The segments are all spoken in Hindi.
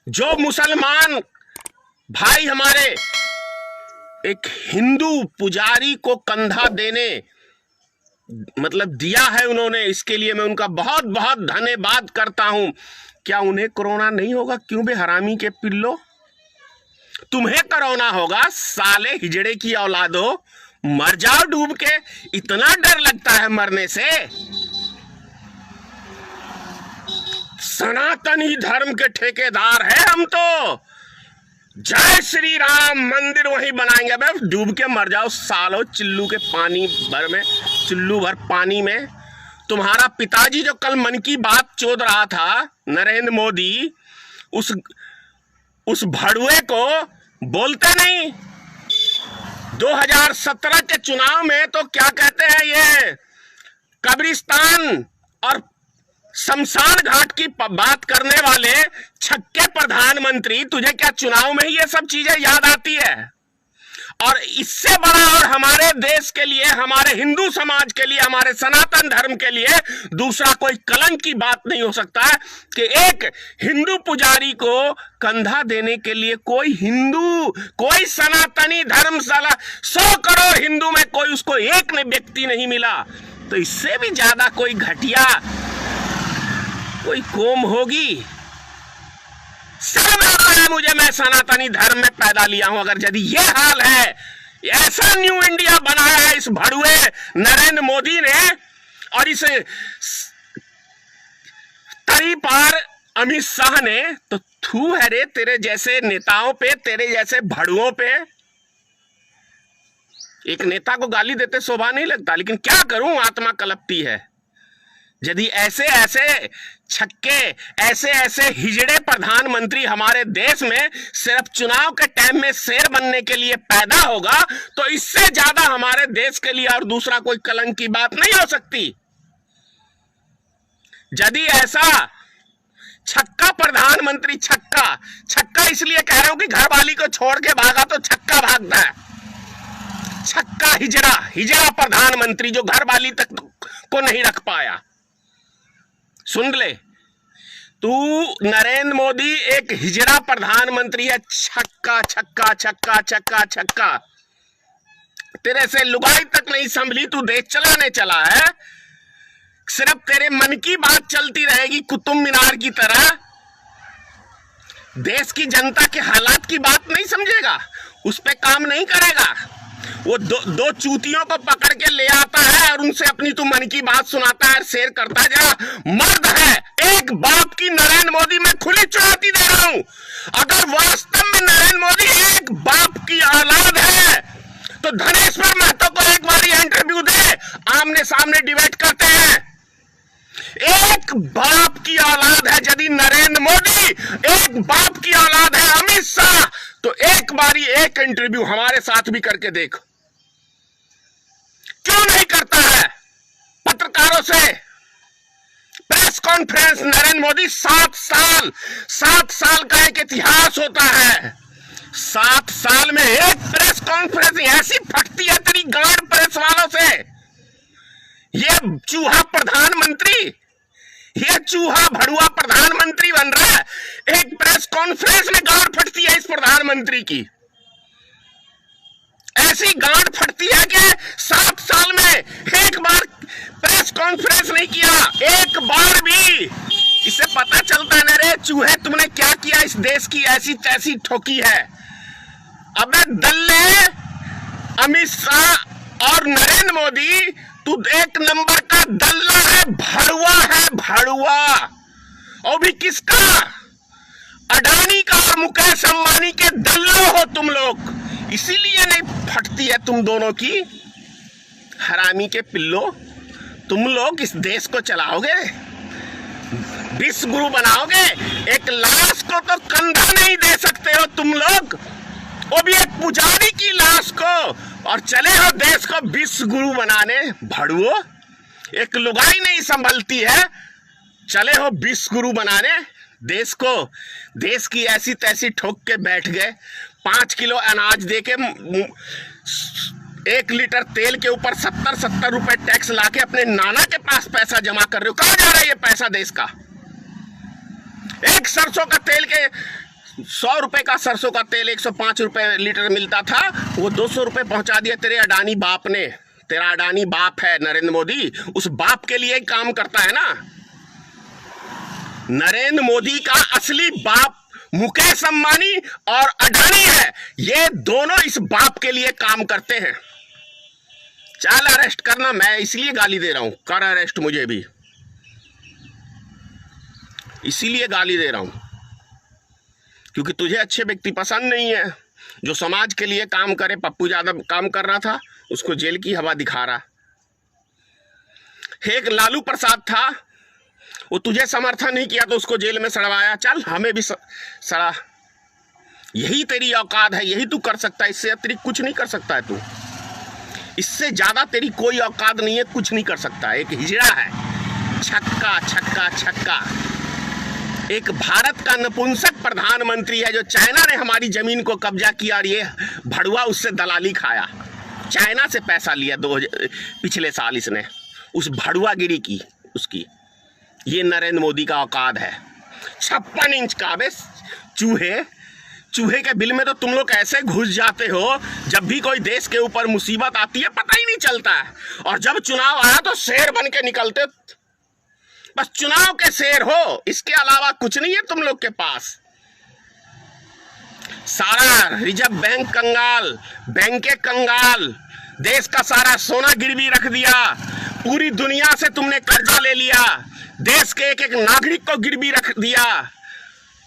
जो मुसलमान भाई हमारे एक हिंदू पुजारी को कंधा देने मतलब दिया है उन्होंने, इसके लिए मैं उनका बहुत बहुत धन्यवाद करता हूं। क्या उन्हें कोरोना नहीं होगा? क्यों बे हरामी के पिल्लो, तुम्हें कोरोना होगा साले हिजड़े की औलादो, मर जाओ डूब के। इतना डर लगता है मरने से? सनातनी धर्म के ठेकेदार है हम तो। जय श्री राम मंदिर वहीं बनाएंगे। बे डूब के मर जाओ सालो, चिल्लू के पानी भर में, चिल्लू भर पानी में। तुम्हारा पिताजी जो कल मन की बात चोद रहा था, नरेंद्र मोदी, उस भड़ुए को बोलते नहीं। 2017 के चुनाव में तो क्या कहते हैं, ये कब्रिस्तान और शमशान घाट की बात करने वाले छक्के प्रधानमंत्री, तुझे क्या चुनाव में ही ये सब चीजें याद आती है? और इससे बड़ा और हमारे देश के लिए, हमारे हिंदू समाज के लिए, हमारे सनातन धर्म के लिए दूसरा कोई कलंक की बात नहीं हो सकता है कि एक हिंदू पुजारी को कंधा देने के लिए कोई हिंदू, कोई सनातनी धर्मशाला 100 करोड़ हिंदू में कोई उसको एक व्यक्ति नहीं मिला। तो इससे भी ज्यादा कोई घटिया कोई कौम होगी? शर्म आता है मुझे, मैं सनातनी धर्म में पैदा लिया हूं। अगर यदि ये हाल है, ऐसा न्यू इंडिया बनाया है इस भड़ुए नरेंद्र मोदी ने और इस तरी पार अमित शाह ने, तो थू है रे तेरे जैसे नेताओं पे, तेरे जैसे भड़ुओं पे। एक नेता को गाली देते शोभा नहीं लगता, लेकिन क्या करूं, आत्मा कलपती है। यदि ऐसे ऐसे छक्के, ऐसे ऐसे हिजड़े प्रधानमंत्री हमारे देश में सिर्फ चुनाव के टाइम में शेर बनने के लिए पैदा होगा, तो इससे ज्यादा हमारे देश के लिए और दूसरा कोई कलंक की बात नहीं हो सकती। यदि ऐसा छक्का प्रधानमंत्री, छक्का इसलिए कह रहा हूं कि घरवाली को छोड़ के भागा तो छक्का भागता है। छक्का हिजड़ा प्रधानमंत्री जो घरवाली तक को नहीं रख पाया। सुन ले, तू नरेंद्र मोदी एक हिजड़ा प्रधानमंत्री है। छक्का छक्का छक्का छक्का छक्का, तेरे से लुगाई तक नहीं संभली, तू देश चलाने चला है। सिर्फ तेरे मन की बात चलती रहेगी कुतुब मीनार की तरह। देश की जनता के हालात की बात नहीं समझेगा, उस पे काम नहीं करेगा। वो दो चूतियों को पकड़ के ले आता है और उनसे अपनी तू मन की बात सुनाता है, शेयर करता जा। मर्द है एक बाप की नरेंद्र मोदी, मैं खुली चुनौती दे रहा हूं। अगर वास्तव में नरेंद्र मोदी एक बाप की औलाद है तो धनेश्वर महतो को एक बार इंटरव्यू दे, आमने सामने डिबेट करते हैं। एक बाप की औलाद है यदि नरेंद्र मोदी, एक बाप की औलाद है अमित शाह, तो एक बारी एक इंटरव्यू हमारे साथ भी करके देख। क्यों नहीं करता है पत्रकारों से प्रेस कॉन्फ्रेंस? नरेंद्र मोदी 7 साल का एक इतिहास होता है। 7 साल में एक प्रेस कॉन्फ्रेंस ऐसी फटती है तेरी गांड प्रेस वालों से। ये चूहा प्रधानमंत्री, ये चूहा भड़ुआ प्रधानमंत्री बन रहा है। एक प्रेस कॉन्फ्रेंस में गांड फटती है इस प्रधानमंत्री की। ऐसी गांड फटती है कि 7 साल में एक बार प्रेस कॉन्फ्रेंस नहीं किया, एक बार भी। इससे पता चलता है ना रे चूहे, तुमने क्या किया इस देश की ऐसी तैसी ठोकी है। अबे दल्ले, अमित शाह और नरेंद्र मोदी, तू एक नंबर का दल्ला है, भड़ुआ। और भी किसका? अडानी का और मुकेश अंबानी के दल्लो हो तुम लोग, इसीलिए नहीं फटती है तुम दोनों की। हरामी के पिल्लो, तुम लोग इस देश को चलाओगे, विश्व गुरु बनाओगे। एक लाश को तो कंधा नहीं दे सकते हो तुम लोग, वो भी एक पुजारी की लाश को, और चले हो देश को विश्व गुरु बनाने। भड़ुओ, एक लुगाई नहीं संभलती है, चले हो विश्व गुरु बनाने देश को। देश की ऐसी तैसी ठोक के बैठ गए। 5 किलो अनाज दे के 1 लीटर तेल के ऊपर 70 रुपए टैक्स लाके अपने नाना के पास पैसा जमा कर रहे हो। कहां जा रहा है ये पैसा देश का? एक सरसों का तेल के 100 रुपए का सरसों का तेल 105 रुपए लीटर मिलता था, वो 200 रुपए पहुंचा दिया तेरे अडानी बाप ने। तेरा अडानी बाप है नरेंद्र मोदी, उस बाप के लिए काम करता है ना। नरेंद्र मोदी का असली बाप मुकेश अंबानी और अडानी है, ये दोनों इस बाप के लिए काम करते हैं। चल अरेस्ट करना, मैं इसलिए गाली दे रहा हूं, कर अरेस्ट मुझे भी, इसीलिए गाली दे रहा हूं क्योंकि तुझे अच्छे व्यक्ति पसंद नहीं है। जो समाज के लिए काम करे, पप्पू यादव काम कर रहा था, उसको जेल की हवा दिखा रहा। एक लालू प्रसाद था, वो तुझे समर्थन नहीं किया तो उसको जेल में सड़वाया। चल हमें भी सड़ा। यही तेरी औकात है, यही तू कर सकता है, इससे अतिरिक्त कुछ नहीं कर सकता है तू। इससे ज्यादा तेरी कोई औकात नहीं है, कुछ नहीं कर सकता। एक हिजड़ा है, छक्का छक्का छक्का। एक भारत का नपुंसक प्रधानमंत्री है जो चाइना ने हमारी जमीन को कब्जा किया और ये भड़ुआ उससे दलाली खाया। चाइना से पैसा लिया पिछले साल इसने, उस भड़ुआगिरी की उसकी। ये नरेंद्र मोदी का औकात है। 56 इंच का बे चूहे के बिल में तो तुम लोग ऐसे घुस जाते हो, जब भी कोई देश के ऊपर मुसीबत आती है पता ही नहीं चलता है, और जब चुनाव आया तो शेर बन के निकलते। बस चुनाव के शेर हो, इसके अलावा कुछ नहीं है तुम लोग के पास। सारा रिजर्व बैंक कंगाल, बैंकें कंगाल, देश का सारा सोना गिरवी रख दिया, पूरी दुनिया से तुमने कर्जा ले लिया, देश के एक एक नागरिक को गिरवी रख दिया।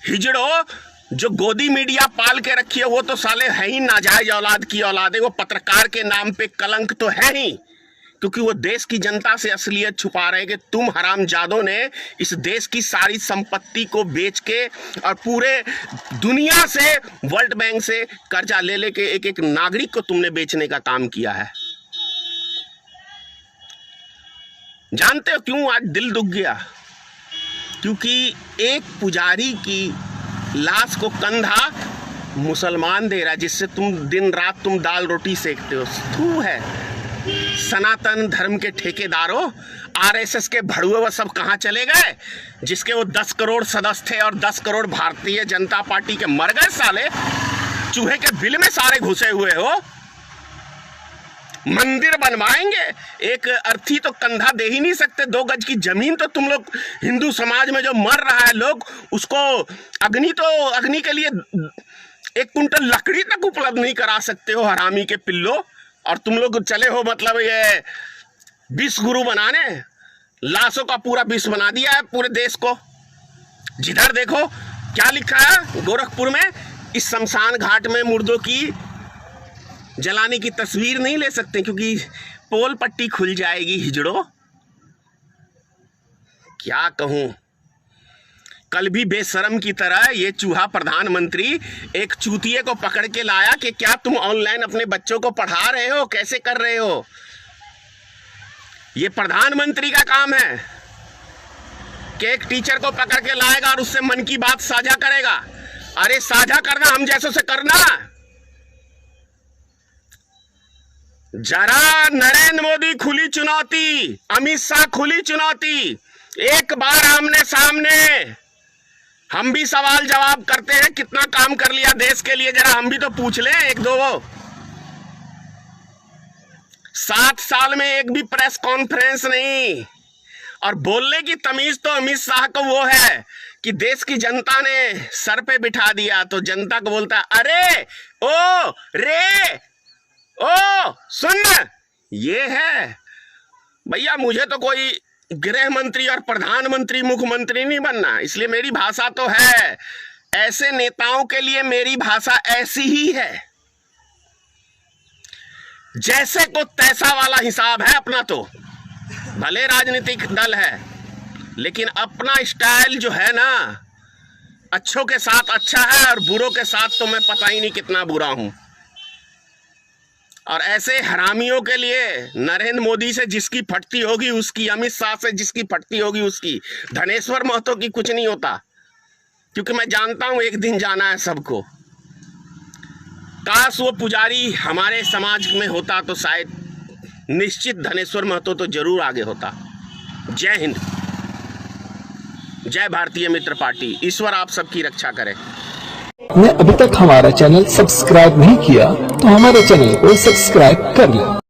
हिजड़ो, जो गोदी मीडिया पाल के रखी है वो तो साले है ही नाजायज औलाद की औलाद है। वो पत्रकार के नाम पे कलंक तो है ही, क्योंकि वो देश की जनता से असलियत छुपा रहे हैं कि तुम हरामजादों ने इस देश की सारी संपत्ति को बेच के और पूरे दुनिया से, वर्ल्ड बैंक से कर्जा ले लेके एक एक नागरिक को तुमने बेचने का काम किया है। जानते हो क्यों आज दिल दुख गया? क्योंकि एक पुजारी की लाश को कंधा मुसलमान दे रहा, जिससे तुम दिन रात तुम दाल रोटी सेकते हो। तू है सनातन धर्म के ठेकेदारों, आरएसएस के भड़ुए वो सब कहां चले गए? जिसके वो 10 करोड़ सदस्य थे और 10 करोड़ भारतीय जनता पार्टी के मर गए साले। चूहे के बिल में सारे घुसे हुए हो। मंदिर बनवाएंगे, एक अर्थी तो कंधा दे ही नहीं सकते। 2 गज की जमीन तो तुम लोग, हिंदू समाज में जो मर रहा है लोग, उसको अग्नि के लिए 1 कुंटल लकड़ी तक उपलब्ध नहीं करा सकते हो, हरामी के पिल्लो। और तुम लोग चले हो मतलब ये विश्व गुरु बनाने, लाशों का पूरा विश्व बना दिया है पूरे देश को। जिधर देखो क्या लिखा है गोरखपुर में, इस शमशान घाट में मुर्दों की जलाने की तस्वीर नहीं ले सकते क्योंकि पोल पट्टी खुल जाएगी। हिजड़ो, क्या कहूं। कल भी बेशरम की तरह ये चूहा प्रधानमंत्री एक चूतिए को पकड़ के लाया कि क्या तुम ऑनलाइन अपने बच्चों को पढ़ा रहे हो, कैसे कर रहे हो। ये प्रधानमंत्री का काम है कि एक टीचर को पकड़ के लाएगा और उससे मन की बात साझा करेगा। अरे साझा करना हम जैसों से करना। जरा नरेंद्र मोदी खुली चुनौती, अमित शाह खुली चुनौती, एक बार आमने सामने। हम भी सवाल जवाब करते हैं, कितना काम कर लिया देश के लिए, जरा हम भी तो पूछ लें 1-2। 7 साल में एक भी प्रेस कॉन्फ्रेंस नहीं, और बोलने की तमीज तो अमित शाह को वो है कि देश की जनता ने सर पे बिठा दिया तो जनता को बोलता है अरे ओ रे ओ सुन। ये है भैया, मुझे तो कोई गृह मंत्री और प्रधानमंत्री मुख्यमंत्री नहीं बनना, इसलिए मेरी भाषा तो है। ऐसे नेताओं के लिए मेरी भाषा ऐसी ही है, जैसे को तैसा वाला हिसाब है अपना। तो भले राजनीतिक दल है, लेकिन अपना स्टाइल जो है ना, अच्छों के साथ अच्छा है और बुरों के साथ तो मैं पता ही नहीं कितना बुरा हूं। और ऐसे हरामियों के लिए नरेंद्र मोदी से जिसकी फटती होगी उसकी, अमित शाह से जिसकी फटती होगी उसकी, धनेश्वर महतो की कुछ नहीं होता, क्योंकि मैं जानता हूं एक दिन जाना है सबको। काश वो पुजारी हमारे समाज में होता तो शायद निश्चित धनेश्वर महतो तो जरूर आगे होता। जय हिंद, जय भारतीय मित्र पार्टी। ईश्वर आप सबकी रक्षा करे। आपने अभी तक हमारा चैनल सब्सक्राइब नहीं किया तो हमारे चैनल को सब्सक्राइब कर लें।